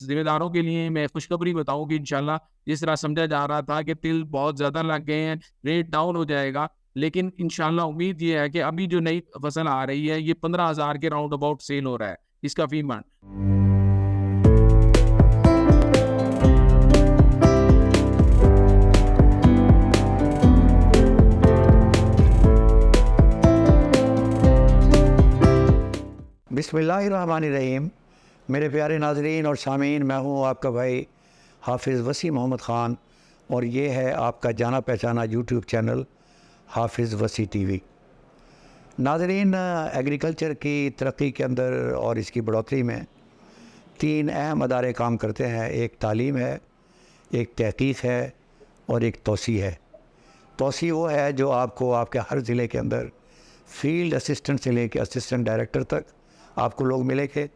ذمہ داروں کے لیے میں خوشخبری بتاؤں کہ انشاءاللہ جس طرح سمجھا جا رہا تھا کہ تل بہت زیادہ لگ گئے ہیں، ریٹ ڈاؤن ہو جائے گا، لیکن انشاءاللہ امید یہ ہے کہ ابھی جو نئی فصل آ رہی ہے یہ 15,000 کے راؤنڈ اباؤٹ سیل ہو رہا ہے اس کا فی من۔ بسم اللہ الرحمن الرحیم۔ میرے پیارے ناظرین اور سامعین، میں ہوں آپ کا بھائی حافظ وسیع محمد خان، اور یہ ہے آپ کا جانا پہچانا یوٹیوب چینل حافظ وسیع ٹی وی۔ ناظرین، ایگریکلچر کی ترقی کے اندر اور اس کی بڑھوتری میں 3 اہم ادارے کام کرتے ہیں۔ ایک تعلیم ہے، ایک تحقیق ہے اور ایک توسیع ہے۔ توسیع وہ ہے جو آپ کو آپ کے ہر ضلع کے اندر فیلڈ اسسٹنٹ سے لے کے اسسٹنٹ ڈائریکٹر تک آپ کو لوگ ملے گے۔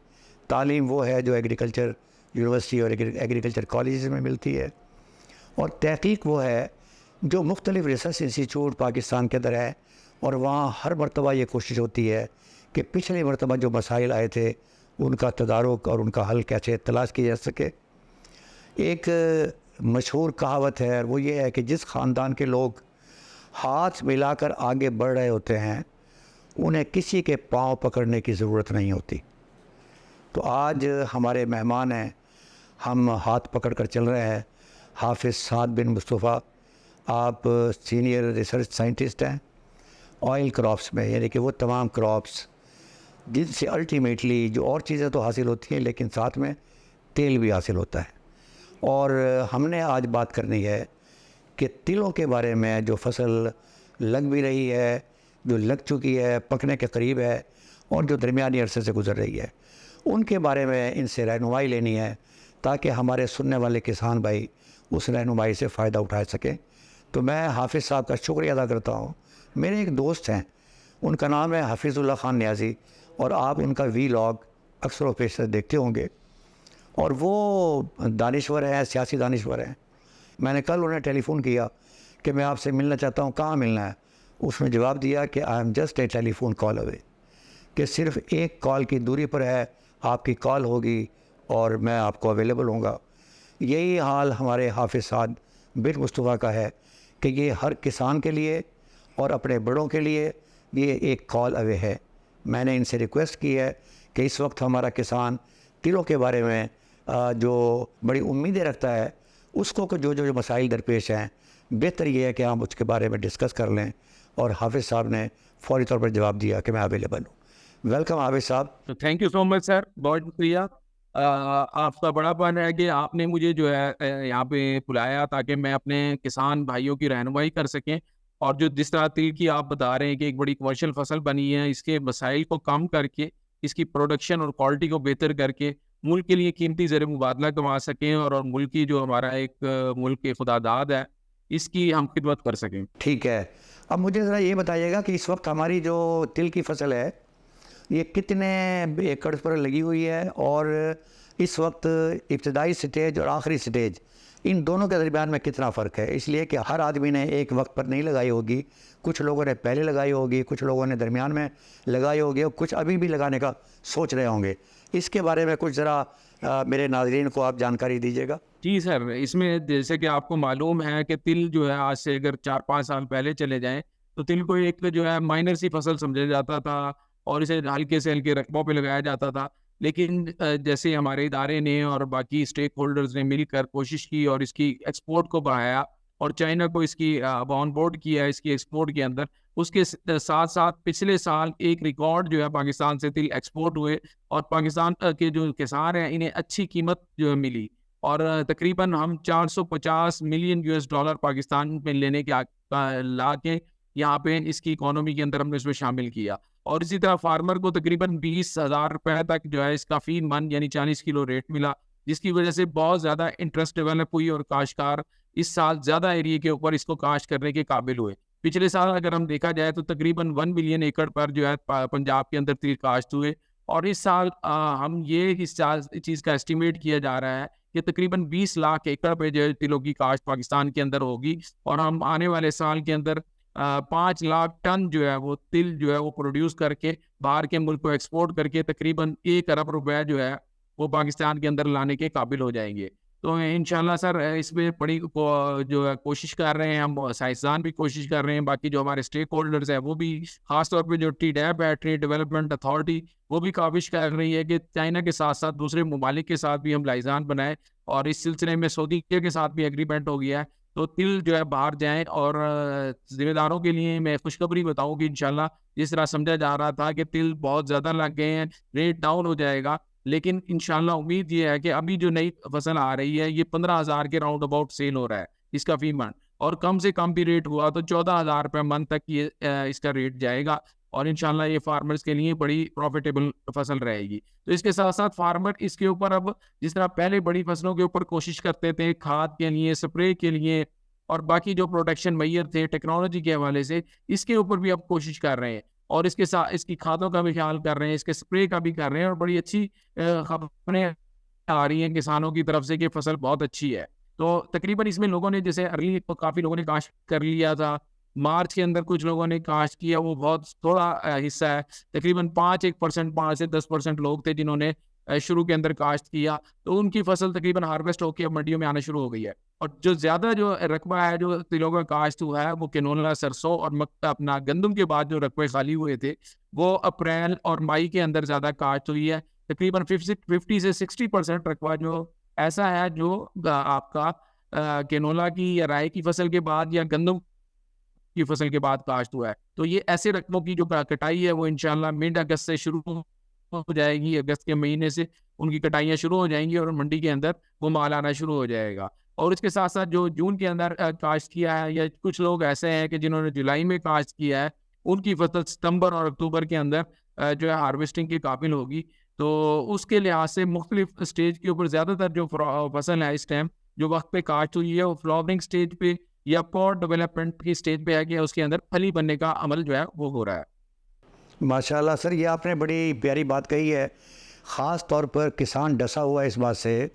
تعلیم وہ ہے جو ایگریکلچر یونیورسٹی اور ایگریکلچر کالجز میں ملتی ہے، اور تحقیق وہ ہے جو مختلف ریسرچ انسٹیٹیوٹ پاکستان کے اندر ہے، اور وہاں ہر مرتبہ یہ کوشش ہوتی ہے کہ پچھلی مرتبہ جو مسائل آئے تھے ان کا تدارک اور ان کا حل کیسے تلاش کیا جا سکے۔ ایک مشہور کہاوت ہے، وہ یہ ہے کہ جس خاندان کے لوگ ہاتھ ملا کر آگے بڑھ رہے ہوتے ہیں انہیں کسی کے پاؤں پکڑنے کی ضرورت نہیں ہوتی۔ تو آج ہمارے مہمان ہیں، ہم ہاتھ پکڑ کر چل رہے ہیں۔ حافظ سعد بن مصطفیٰ، آپ سینئر ریسرچ سائنٹسٹ ہیں آئل کراپس میں، یعنی کہ وہ تمام کراپس جن سے الٹیمیٹلی جو اور چیزیں تو حاصل ہوتی ہیں لیکن ساتھ میں تیل بھی حاصل ہوتا ہے۔ اور ہم نے آج بات کرنی ہے کہ تلوں کے بارے میں، جو فصل لگ بھی رہی ہے، جو لگ چکی ہے، پکنے کے قریب ہے، اور جو درمیانی عرصے سے گزر رہی ہے، ان کے بارے میں ان سے رہنمائی لینی ہے تاکہ ہمارے سننے والے کسان بھائی اس رہنمائی سے فائدہ اٹھا سکیں۔ تو میں حافظ صاحب کا شکریہ ادا کرتا ہوں۔ میرے ایک دوست ہیں، ان کا نام ہے حفیظ اللہ خان نیازی، اور آپ ان کا وی لاگ اکثر و بیشتر دیکھتے ہوں گے، اور وہ دانشور ہیں، سیاسی دانشور ہیں۔ میں نے کل انہیں ٹیلی فون کیا کہ میں آپ سے ملنا چاہتا ہوں، کہاں ملنا ہے؟ اس نے جواب دیا کہ I am just a telephone call away, کہ صرف ایک کال کی دوری پر ہے، آپ کی کال ہوگی اور میں آپ کو اویلیبل ہوں گا۔ یہی حال ہمارے حافظ سعد بن مصطفیٰ کا ہے کہ یہ ہر کسان کے لیے اور اپنے بڑوں کے لیے یہ ایک کال اوے ہے۔ میں نے ان سے ریکویسٹ کی ہے کہ اس وقت ہمارا کسان تلوں کے بارے میں جو بڑی امیدیں رکھتا ہے، اس کو جو مسائل درپیش ہیں، بہتر یہ ہے کہ ہم اس کے بارے میں ڈسکس کر لیں، اور حافظ صاحب نے فوری طور پر جواب دیا کہ میں اویلیبل ہوں۔ ویلکم حافظ صاحب۔ تو تھینک یو سو مچ سر، بہت شکریہ۔ آپ کا بڑا پن ہے کہ آپ نے مجھے جو ہے یہاں پہ بلایا تاکہ میں اپنے کسان بھائیوں کی رہنمائی کر سکیں، اور جو جس طرح تل کی آپ بتا رہے ہیں کہ ایک بڑی کمرشل فصل بنی ہے، اس کے مسائل کو کم کر کے، اس کی پروڈکشن اور کوالٹی کو بہتر کر کے ملک کے لیے قیمتی زر مبادلہ کما سکیں، اور ملک کی جو ہمارا ایک ملک کے خدا داد ہے اس کی ہم خدمت کر سکیں۔ ٹھیک ہے، اب مجھے ذرا یہ بتائیے گا کہ اس وقت ہماری جو تل کی فصل ہے یہ کتنے ایکڑ پر لگی ہوئی ہے، اور اس وقت ابتدائی سٹیج اور آخری سٹیج ان دونوں کے درمیان میں کتنا فرق ہے؟ اس لیے کہ ہر آدمی نے ایک وقت پر نہیں لگائی ہوگی، کچھ لوگوں نے پہلے لگائی ہوگی، کچھ لوگوں نے درمیان میں لگائی ہوگی، اور کچھ ابھی بھی لگانے کا سوچ رہے ہوں گے۔ اس کے بارے میں کچھ ذرا میرے ناظرین کو آپ جانکاری دیجیے گا۔ جی سر، اس میں جیسے کہ آپ کو معلوم ہے کہ تل جو ہے آج سے اگر 4-5 سال پہلے چلے جائیں تو تل کو ایک جو ہے مائنر سی فصل سمجھا جاتا تھا، اور اسے ہلکے سے ہلکے رقبوں پہ لگایا جاتا تھا، لیکن جیسے ہمارے ادارے نے اور باقی اسٹیک ہولڈرز نے مل کر کوشش کی اور اس کی ایکسپورٹ کو بڑھایا، اور چائنا کو اس کی آن بورڈ کیا اس کی ایکسپورٹ کے اندر، اس کے ساتھ ساتھ پچھلے سال ایک ریکارڈ جو ہے پاکستان سے تل ایکسپورٹ ہوئے، اور پاکستان کے جو کسان ہیں انہیں اچھی قیمت جو ہے ملی، اور تقریباً ہم 450 ملین US ڈالر پاکستان میں لینے کے لا کے یہاں پہ اس کی اکانومی کے اندر ہم نے اس میں شامل کیا، اور اسی طرح فارمر کو تقریباً 20,000 روپے تک جو ہے اس کا فی من یعنی 40 کلو ریٹ ملا، جس کی وجہ سے بہت زیادہ انٹرسٹ ڈیولپ ہوئی، اور کاشتکار اس سال زیادہ ایریے کے اوپر اس کو کاشت کرنے کے قابل ہوئے۔ پچھلے سال اگر ہم دیکھا جائے تو تقریباً 1 ملین ایکڑ پر جو ہے پنجاب کے اندر تل کاشت ہوئے، اور اس سال ہم یہ اس چیز کا اسٹیمیٹ کیا جا رہا ہے کہ تقریباً 20 لاکھ ایکڑ پہ جو ہے تلوں کی کاشت پاکستان کے اندر ہوگی، اور ہم آنے والے سال کے اندر 5 لاکھ ٹن جو ہے وہ تل جو ہے وہ پروڈیوس کر کے باہر کے ملک کو ایکسپورٹ کر کے تقریباً 1 ارب روپے جو ہے وہ پاکستان کے اندر لانے کے قابل ہو جائیں گے. تو انشاءاللہ سر اس میں بڑی جو ہے کوشش کر رہے ہیں ہم، سائنسدان بھی کوشش کر رہے ہیں، باقی جو ہمارے اسٹیک ہولڈرز ہیں وہ بھی، خاص طور پہ جو TDAP ہے، ٹریڈ ڈیولپمنٹ اتھارٹی، وہ بھی کاوش کر رہی ہے کہ چائنا کے ساتھ ساتھ دوسرے ممالک کے ساتھ بھی ہم لائزان بنائیں. اور اس سلسلے میں سعودی کے ساتھ بھی ایگریمنٹ ہو گیا ہے. تو تل جو ہے باہر جائیں. اور ذمہ داروں کے لیے میں خوشخبری بتاؤں کہ انشاءاللہ جس طرح سمجھا جا رہا تھا کہ تل بہت زیادہ لگ گئے ہیں، ریٹ ڈاؤن ہو جائے گا، لیکن انشاءاللہ امید یہ ہے کہ ابھی جو نئی فصل آ رہی ہے یہ 15,000 کے راؤنڈ اباؤٹ سیل ہو رہا ہے اس کا فی من، اور کم سے کم بھی ریٹ ہوا تو 14,000 روپے من تک یہ اس کا ریٹ جائے گا. اور انشاءاللہ یہ فارمرز کے لیے بڑی پروفیٹیبل فصل رہے گی. تو اس کے ساتھ ساتھ فارمر اس کے اوپر اب جس طرح پہلے بڑی فصلوں کے اوپر کوشش کرتے تھے کھاد کے لیے، سپرے کے لیے، اور باقی جو پروٹیکشن میئر تھے ٹیکنالوجی کے حوالے سے، اس کے اوپر بھی اب کوشش کر رہے ہیں. اور اس کے ساتھ اس کی کھادوں کا بھی خیال کر رہے ہیں، اس کے سپرے کا بھی کر رہے ہیں. اور بڑی اچھی خبریں آ رہی ہیں کسانوں کی طرف سے کہ فصل بہت اچھی ہے. تو تقریباً اس میں لوگوں نے جیسے ارلی کافی لوگوں نے کاشت کر لیا تھا مارچ کے اندر، کچھ لوگوں نے کاشت کیا، وہ بہت تھوڑا حصہ ہے، تقریباً 5% سے 10% لوگ تھے جنہوں نے شروع کے اندر کاشت کیا. تو ان کی فصل تقریباً ہارویسٹ ہو کے اب منڈیوں میں آنا شروع ہو گئی ہے. اور جو زیادہ جو رقبہ ہے جو تلوں کا کاشت ہوا ہے وہ کینولا، سرسوں اور اپنا گندم کے بعد جو رقبے خالی ہوئے تھے وہ اپریل اور مئی کے اندر زیادہ کاشت ہوئی ہے. تقریباً 50 سے 60% رقبہ جو ایسا ہے جو آپ کا کینولا کی یا رائے کی فصل کے بعد یا گندم کی فصل کے بعد کاشت ہوا ہے. تو یہ ایسے رقبوں کی جو کٹائی ہے وہ انشاءاللہ مڈ اگست سے شروع ہو جائے گی. اگست کے مہینے سے ان کی کٹائیاں شروع ہو جائیں گی اور منڈی کے اندر وہ مال آنا شروع ہو جائے گا. اور اس کے ساتھ ساتھ جو جون کے اندر کاشت کیا ہے، یا کچھ لوگ ایسے ہیں کہ جنہوں نے جولائی میں کاشت کیا ہے، ان کی فصل ستمبر اور اکتوبر کے اندر جو ہے ہارویسٹنگ کے قابل ہوگی. تو اس کے لحاظ سے مختلف اسٹیج کے اوپر زیادہ تر جو فصل ہے اس ٹائم جو وقت پہ کاشت ہوئی ہے وہ فلاورنگ اسٹیج پہ یا پوٹ ڈیولپمنٹ کی اسٹیج پہ ہے کہ اس کے اندر پھلی بننے کا عمل جو ہے وہ ہو رہا ہے. ماشاءاللہ سر، یہ آپ نے بڑی پیاری بات کہی ہے. خاص طور پر کسان ڈسا ہوا ہے اس بات سے،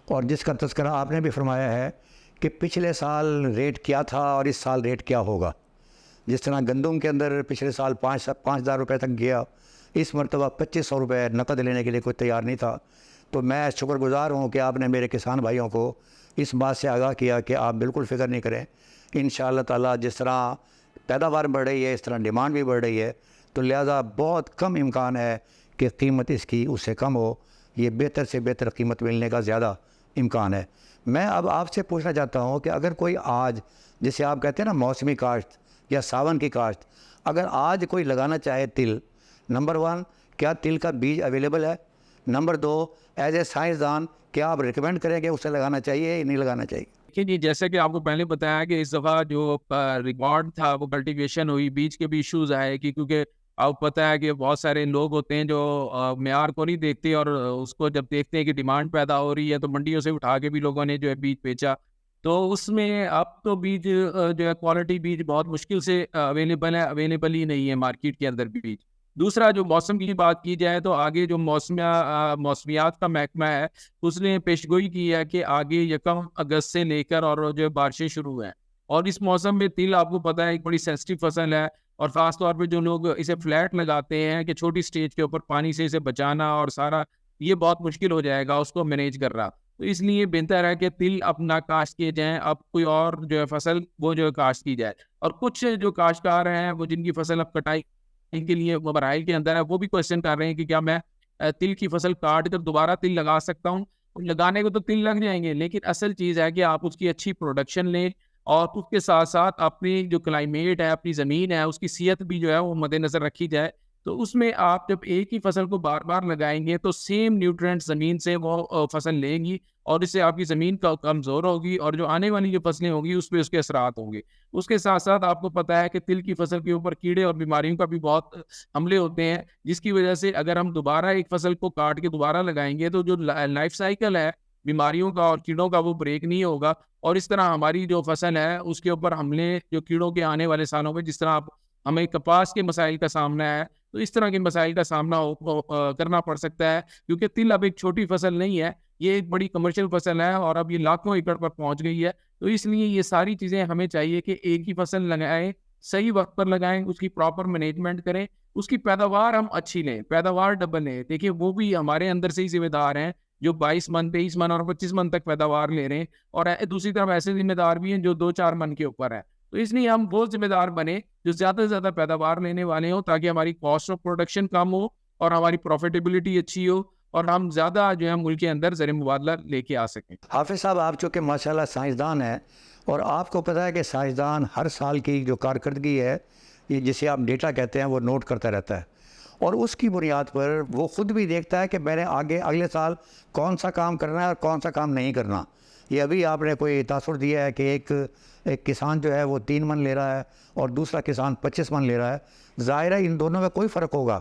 اور جس کا تذکرہ آپ نے بھی فرمایا ہے کہ پچھلے سال ریٹ کیا تھا اور اس سال ریٹ کیا ہوگا. جس طرح گندم کے اندر پچھلے سال 5,000 روپے تک گیا، اس مرتبہ 2,500 روپے نقد لینے کے لیے کوئی تیار نہیں تھا. تو میں شکر گزار ہوں کہ آپ نے میرے کسان بھائیوں کو اس بات سے آگاہ کیا کہ آپ بالکل فکر نہیں کریں. انشاءاللہ تعالیٰ جس طرح پیداوار بڑھ رہی ہے اس طرح ڈیمانڈ بھی بڑھ رہی ہے، تو لہٰذا بہت کم امکان ہے کہ قیمت اس کی اس سے کم ہو. یہ بہتر سے بہتر قیمت ملنے کا زیادہ امکان ہے. میں اب آپ سے پوچھنا چاہتا ہوں کہ اگر کوئی آج، جسے آپ کہتے ہیں نا موسمی کاشت یا ساون کی کاشت، اگر آج کوئی لگانا چاہے تل، نمبر 1 کیا تل کا بیج اویلیبل ہے؟ نمبر 2 ایز اے سائنسدان کیا آپ ریکمینڈ کریں کہ اسے لگانا چاہیے یا نہیں لگانا چاہیے؟ جی، جیسے کہ آپ کو پہلے بتایا کہ اس دفعہ جو ریکارڈ تھا وہ کلٹیویشن ہوئی، بیج کے بھی ایشوز آئے کہ کیونکہ آپ پتہ ہے کہ بہت سارے لوگ ہوتے ہیں جو معیار کو نہیں دیکھتے، اور اس کو جب دیکھتے ہیں کہ ڈیمانڈ پیدا ہو رہی ہے تو منڈیوں سے اٹھا کے بھی لوگوں نے جو ہے بیج بیچا. تو اس میں اب تو بیج جو ہے کوالٹی بیج بہت مشکل سے اویلیبل ہی نہیں ہے مارکیٹ کے اندر بیج. دوسرا جو موسم کی بات کی جائے تو آگے جو موسمیات کا محکمہ ہے اس نے پیشگوئی کی ہے کہ آگے 1 اگست سے لے کر اور جو بارشیں شروع ہیں. اور اس موسم میں تل آپ کو پتہ ہے ایک بڑی سینسٹیو فصل ہے، اور خاص طور پہ جو لوگ اسے فلیٹ لگاتے ہیں کہ چھوٹی سٹیج کے اوپر پانی سے اسے بچانا اور سارا یہ بہت مشکل ہو جائے گا اس کو مینیج کر رہا. تو اس لیے بہتر ہے کہ تل اپنا کاشت کیے جائیں، اب کوئی اور جو ہے فصل وہ جو ہے کاشت کی جائے. اور کچھ جو کاشتکار ہیں وہ جن کی فصل اب کٹائی کے لیے وہ مراحل کے اندر ہے، وہ بھی کوشچن کر رہے ہیں کہ کیا میں تل کی فصل کاٹ کر دوبارہ تل لگا سکتا ہوں؟ لگانے کو تو تل لگ جائیں گے، لیکن اصل چیز ہے کہ آپ اس کی اچھی پروڈکشن لیں، اور اس کے ساتھ ساتھ اپنی جو کلائمیٹ ہے، اپنی زمین ہے، اس کی صحت بھی جو ہے وہ مد نظر رکھی جائے. تو اس میں آپ جب ایک ہی فصل کو بار بار لگائیں گے تو سیم نیوٹرینٹ زمین سے وہ فصل لیں گی، اور اس سے آپ کی زمین کا کمزور ہوگی، اور جو آنے والی جو فصلیں ہوں گی اس پہ اس کے اثرات ہوں گے. اس کے ساتھ ساتھ آپ کو پتہ ہے کہ تل کی فصل کے اوپر کیڑے اور بیماریوں کا بھی بہت حملے ہوتے ہیں، جس کی وجہ سے اگر ہم دوبارہ ایک فصل کو کاٹ کے دوبارہ لگائیں گے تو جو لائف سائیکل ہے بیماریوں کا اور کیڑوں کا وہ بریک نہیں ہوگا. اور اس طرح ہماری جو فصل ہے اس کے اوپر حملے جو کیڑوں کے آنے والے سالوں میں، جس طرح ہمیں کپاس کے مسائل کا سامنا ہے تو اس طرح کے مسائل کا سامنا کرنا پڑ سکتا ہے، کیونکہ تل اب ایک چھوٹی فصل نہیں ہے، یہ ایک بڑی کمرشل فصل ہے اور اب یہ لاکھوں ایکڑ پر پہنچ گئی ہے. تو اس لیے یہ ساری چیزیں ہمیں چاہیے کہ ایک ہی فصل لگائیں، صحیح وقت پر لگائیں، اس کی پراپر مینجمنٹ کریں، اس کی پیداوار ہم اچھی لیں, پیداوار ڈبل لیں. دیکھیے وہ بھی ہمارے اندر سے ہی ذمہ دار ہیں جو 22 من 23 من اور 25 من تک پیداوار لے رہے ہیں, اور دوسری طرف ایسے ذمہ دار بھی ہیں جو 2-4 من کے اوپر ہیں. تو اس لیے ہم وہ ذمہ دار بنے جو زیادہ سے زیادہ پیداوار لینے والے ہوں, تاکہ ہماری کاسٹ آف پروڈکشن کم ہو اور ہماری پروفیٹیبلٹی اچھی ہو, اور ہم زیادہ جو ہے ملک کے اندر زر مبادلہ لے کے آ سکیں. حافظ صاحب آپ چونکہ ماشاءاللہ سائنسدان ہیں, اور آپ کو پتہ ہے کہ سائنسدان ہر سال کی جو کارکردگی ہے, یہ جسے آپ ڈیٹا کہتے ہیں, وہ نوٹ کرتا رہتا ہے, اور اس کی بنیاد پر وہ خود بھی دیکھتا ہے کہ میں نے آگے اگلے سال کون سا کام کرنا ہے اور کون سا کام نہیں کرنا. یہ ابھی آپ نے کوئی تاثر دیا ہے کہ ایک کسان جو ہے وہ 3 من لے رہا ہے اور دوسرا کسان 25 من لے رہا ہے. ظاہر ہے ان دونوں میں کوئی فرق ہوگا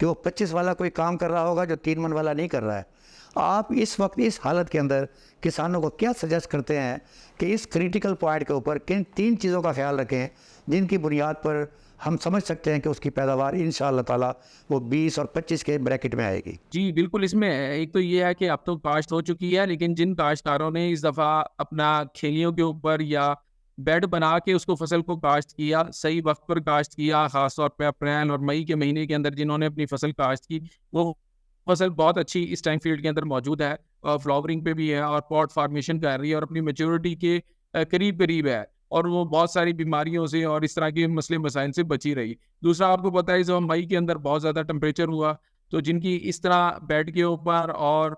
کہ وہ 25 والا کوئی کام کر رہا ہوگا جو 3 من والا نہیں کر رہا ہے. آپ اس وقت اس حالت کے اندر کسانوں کو کیا سجیسٹ کرتے ہیں کہ اس کریٹیکل پوائنٹ کے اوپر کن 3 چیزوں کا خیال رکھیں جن کی بنیاد پر ہم سمجھ سکتے ہیں کہ اس کی پیداوار انشاءاللہ تعالیٰ وہ 20 اور 25 کے بریکٹ میں آئے گی؟ جی بالکل, اس میں ایک تو یہ ہے کہ اب تو کاشت ہو چکی ہے, لیکن جن کاشتکاروں نے اس دفعہ اپنا کھیلیوں کے اوپر یا بیڈ بنا کے اس کو فصل کو کاشت کیا, صحیح وقت پر کاشت کیا, خاص طور پہ اپریل اور مئی کے مہینے کے اندر جنہوں نے اپنی فصل کاشت کی, وہ فصل بہت اچھی اس ٹائم فیلڈ کے اندر موجود ہے, اور فلاورنگ پہ بھی ہے اور پاٹ فارمیشن کر رہی ہے اور اپنی میچورٹی کے قریب ہے, اور وہ بہت ساری بیماریوں سے اور اس طرح کے مسئلے مسائل سے بچی رہی. دوسرا آپ کو پتہ ہے جب مئی کے اندر بہت زیادہ ٹمپریچر ہوا, تو جن کی اس طرح بیڈ کے اوپر اور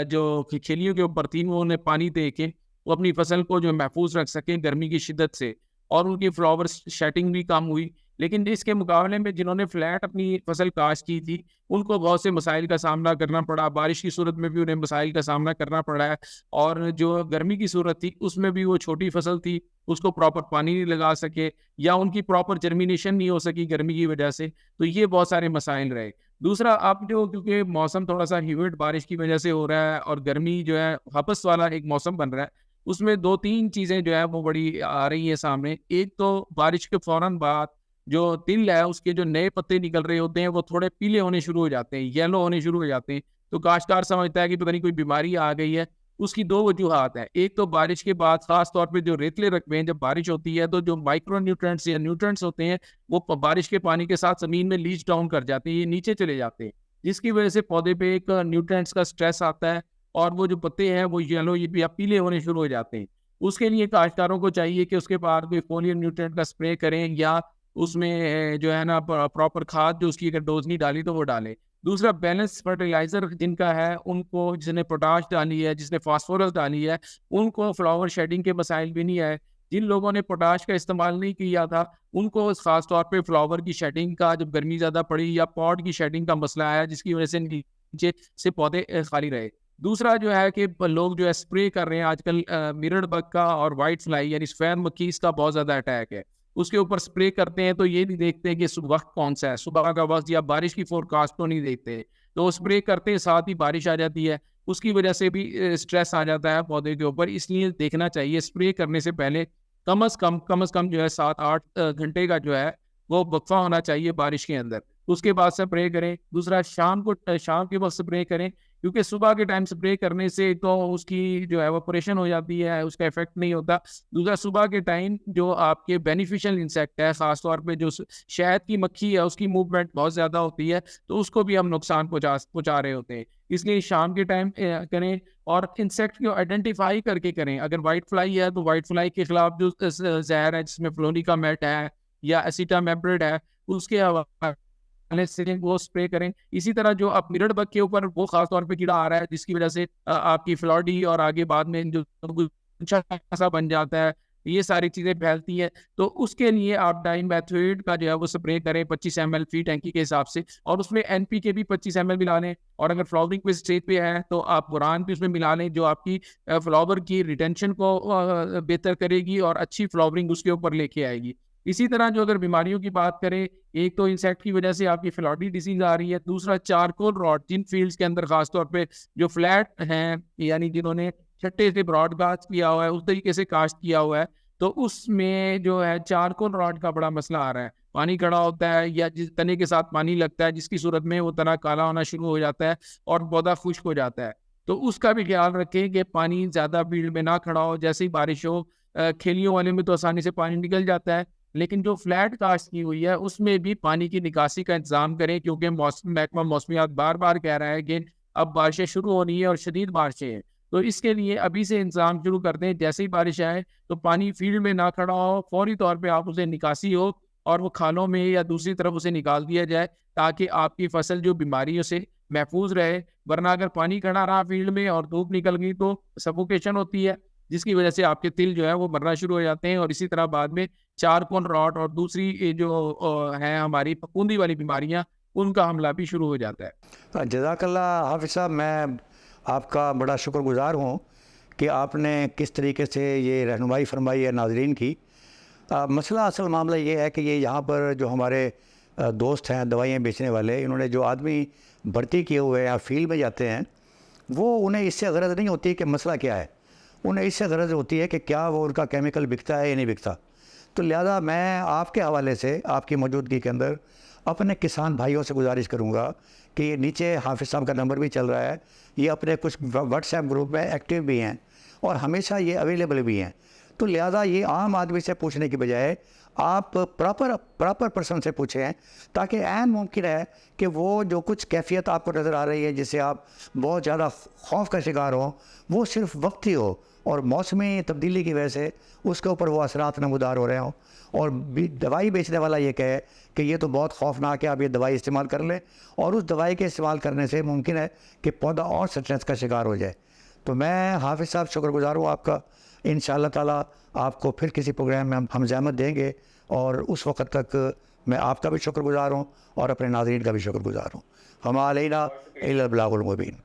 جو کھیلیوں کے اوپر تھی, وہ انہیں پانی دے کے وہ اپنی فصل کو جو محفوظ رکھ سکیں گرمی کی شدت سے, اور ان کی فلاور شیٹنگ بھی کم ہوئی. لیکن اس کے مقابلے میں جنہوں نے فلیٹ اپنی فصل کاشت کی تھی, ان کو بہت سے مسائل کا سامنا کرنا پڑا. بارش کی صورت میں بھی انہیں مسائل کا سامنا کرنا پڑا ہے, اور جو گرمی کی صورت تھی اس میں بھی وہ چھوٹی فصل تھی, اس کو پراپر پانی نہیں لگا سکے, یا ان کی پراپر جرمینیشن نہیں ہو سکی گرمی کی وجہ سے. تو یہ بہت سارے مسائل رہے. دوسرا آپ جو کیونکہ موسم تھوڑا سا ہیومڈ بارش کی وجہ سے ہو رہا ہے, اور گرمی جو ہے ہپس والا ایک موسم بن رہا ہے, اس میں 2-3 چیزیں جو ہے وہ بڑی آ رہی ہیں سامنے. ایک تو بارش کے فوراً بعد جو تل ہے اس کے جو نئے پتے نکل رہے ہوتے ہیں وہ تھوڑے پیلے ہونے شروع ہو جاتے ہیں, یلو ہونے شروع ہو جاتے ہیں. تو کاشتکار سمجھتا ہے کہ پتہ نہیں کوئی بیماری آ گئی ہے. اس کی 2 وجوہات ہیں. ایک تو بارش کے بعد خاص طور پہ جو ریتلے رقبے ہیں, جب بارش ہوتی ہے تو جو مائکرو نیوٹرینٹس یا نیوٹرینٹس ہوتے ہیں وہ بارش کے پانی کے ساتھ زمین میں لیچ ڈاؤن کر جاتے ہیں, یہ نیچے چلے جاتے ہیں, جس کی وجہ سے پودے پہ ایک نیوٹرینٹس کا سٹریس آتا ہے, اور وہ جو پتے ہیں وہ یلو یا پیلے ہونے شروع ہو جاتے ہیں. اس کے لیے کاشتکاروں کو چاہیے کہ اس کے بعد کوئی فولیٹ نیوٹرینٹ کا سپرے کریں, یا اس میں جو ہے نا پراپر کھاد جو اس کی اگر ڈوز نہیں ڈالی تو وہ ڈالیں. دوسرا بیلنس فرٹیلائزر جن کا ہے, ان کو جس نے پوٹاش ڈالی ہے, جس نے فاسفورس ڈالی ہے, ان کو فلاور شیڈنگ کے مسائل بھی نہیں آئے. جن لوگوں نے پوٹاش کا استعمال نہیں کیا تھا ان کو خاص طور پہ فلاور کی شیڈنگ کا جب گرمی زیادہ پڑی یا پاٹ کی شیڈنگ کا مسئلہ آیا, جس کی وجہ سے نیچے سے پودے خالی رہے. دوسرا جو ہے کہ لوگ جو ہے اسپرے کر رہے ہیں آج کل میرڑ بگ کا اور وائٹ فلائی یعنی سفید مکھی, اس کا بہت زیادہ اٹیک ہے. اس کے اوپر اسپرے کرتے ہیں تو یہ نہیں دیکھتے کہ وقت کون سا ہے, صبح کا وقت یا بارش کی فورکاسٹ تو نہیں دیکھتے, تو اسپرے کرتے ہیں ساتھ ہی بارش آ جاتی ہے, اس کی وجہ سے بھی اسٹریس آ جاتا ہے پودے کے اوپر. اس لیے دیکھنا چاہیے اسپرے کرنے سے پہلے کم از کم جو ہے 7-8 گھنٹے کا جو ہے وہ وقفہ ہونا چاہیے بارش کے اندر, اس کے بعد سپرے کریں. دوسرا شام کے وقت سپرے کریں, کیونکہ صبح کے ٹائم سپرے کرنے سے تو اس کی جو ایواپوریشن ہو جاتی ہے, اس کا افیکٹ نہیں ہوتا. دوسرا صبح کے ٹائم جو آپ کے بینیفیشل انسیکٹ ہے, خاص طور پہ جو شہد کی مکھی ہے, اس کی موومنٹ بہت زیادہ ہوتی ہے, تو اس کو بھی ہم نقصان پہنچا رہے ہوتے ہیں. اس لیے شام کے ٹائم کریں, اور انسیکٹ کو آئیڈینٹیفائی کر کے کریں. اگر وائٹ فلائی ہے تو وائٹ فلائی کے خلاف جو زہر ہے جس میں فلونیکا میٹ ہے یا ایسیٹامیپریڈ ہے, اس کے وہ اسپرے کریں. اسی طرح جو آپ میرڑ بگ کے اوپر وہ خاص طور پہ کیڑا آ رہا ہے جس کی وجہ سے آپ کی فلوڈی اور آگے بعد میں جو اچھا بن جاتا ہے, یہ ساری چیزیں پھیلتی ہیں, تو اس کے لیے آپ ڈائی میتھوئڈ کا جو ہے وہ سپرے کریں 25 ml فی ٹینکی کے حساب سے, اور اس میں NPK بھی 25 ml ملا لیں. اور اگر فلاورنگ پہ اسٹیج پہ ہے تو آپ بوران بھی اس میں ملا لیں, جو آپ کی فلاور کی ریٹینشن کو بہتر کرے گی اور اچھی فلاورنگ اس کے اوپر لے کے آئے گی. اسی طرح جو اگر بیماریوں کی بات کریں, ایک تو انسیکٹ کی وجہ سے آپ کی فلاڈی ڈیزیز آ رہی ہے. دوسرا چارکول راٹ, جن فیلڈز کے اندر خاص طور پہ جو فلیٹ ہیں یعنی جنہوں نے چھٹے سے براڈ کاسٹ کیا ہوا ہے, اس طریقے سے کاسٹ کیا ہوا ہے, تو اس میں جو ہے چارکول راٹ کا بڑا مسئلہ آ رہا ہے. پانی کڑا ہوتا ہے یا جس تنے کے ساتھ پانی لگتا ہے, جس کی صورت میں وہ تنا کالا ہونا شروع ہو جاتا ہے اور پودا خشک ہو جاتا ہے. تو اس کا بھی خیال رکھیں کہ پانی زیادہ فیلڈ میں نہ کھڑا ہو. جیسے ہی بارش ہو, کھیلیوں والے میں تو آسانی سے پانی نکل جاتا ہے, لیکن جو فلیٹ کاسٹ کی ہوئی ہے اس میں بھی پانی کی نکاسی کا انتظام کریں، کیونکہ محکمہ موسمیات بار بار کہہ رہا ہے کہ اب بارشیں شروع ہونی ہیں اور شدید بارشیں ہیں، تو اس کے لیے ابھی سے انتظام شروع کر دیں۔ جیسے ہی بارش آئے تو پانی فیلڈ میں نہ کھڑا ہو، فوری طور پہ آپ اسے نکاسی ہو اور وہ کھالوں میں یا دوسری طرف اسے نکال دیا جائے، تاکہ آپ کی فصل جو بیماریوں سے محفوظ رہے۔ ورنہ اگر پانی کھڑا رہا فیلڈ میں اور دھوپ نکل گئی تو سفوکیشن ہوتی ہے، جس کی وجہ سے آپ کے تل جو ہے وہ مرنا شروع ہو جاتے ہیں، اور اسی طرح بعد میں چارکون راٹ اور دوسری جو ہیں ہماری پھپھوندی والی بیماریاں، ان کا حملہ بھی شروع ہو جاتا ہے۔ جزاک اللہ حافظ صاحب، میں آپ کا بڑا شکر گزار ہوں کہ آپ نے کس طریقے سے یہ رہنمائی فرمائی ہے ناظرین کی۔ مسئلہ اصل معاملہ یہ ہے کہ یہ یہاں پر جو ہمارے دوست ہیں دوائیاں بیچنے والے، انہوں نے جو آدمی بھرتی کیے ہوئے ہیں یا فیلڈ میں جاتے ہیں، وہ انہیں اس سے غرض نہیں ہوتی کہ مسئلہ کیا ہے، انہیں اس سے غرض ہوتی ہے کہ کیا وہ ان کا کیمیکل بکتا ہے یا نہیں بکتا۔ تو لہذا میں آپ کے حوالے سے آپ کی موجودگی کے اندر اپنے کسان بھائیوں سے گزارش کروں گا کہ یہ نیچے حافظ صاحب کا نمبر بھی چل رہا ہے، یہ اپنے کچھ واٹس ایپ گروپ میں ایکٹیو بھی ہیں اور ہمیشہ یہ اویلیبل بھی ہیں۔ تو لہذا یہ عام آدمی سے پوچھنے کی بجائے آپ پراپر پرسن سے پوچھیں، تاکہ عین ممکن ہے کہ وہ جو کچھ کیفیت آپ کو نظر آ رہی ہے جس سے آپ بہت زیادہ خوف کا شکار ہوں، وہ صرف وقتی ہو اور موسمی تبدیلی کی وجہ سے اس کے اوپر وہ اثرات نمودار ہو رہے ہوں، اور دوائی بیچنے والا یہ کہے کہ یہ تو بہت خوفناک ہے، آپ یہ دوائی استعمال کر لیں، اور اس دوائی کے استعمال کرنے سے ممکن ہے کہ پودا اور سٹریس کا شکار ہو جائے۔ تو میں حافظ صاحب شکر گزار ہوں آپ کا۔ انشاءاللہ تعالیٰ آپ کو پھر کسی پروگرام میں ہم زحمت دیں گے، اور اس وقت تک میں آپ کا بھی شکر گزار ہوں اور اپنے ناظرین کا بھی شکر گزار ہوں۔ ہم علینا الا البلاغ المبین۔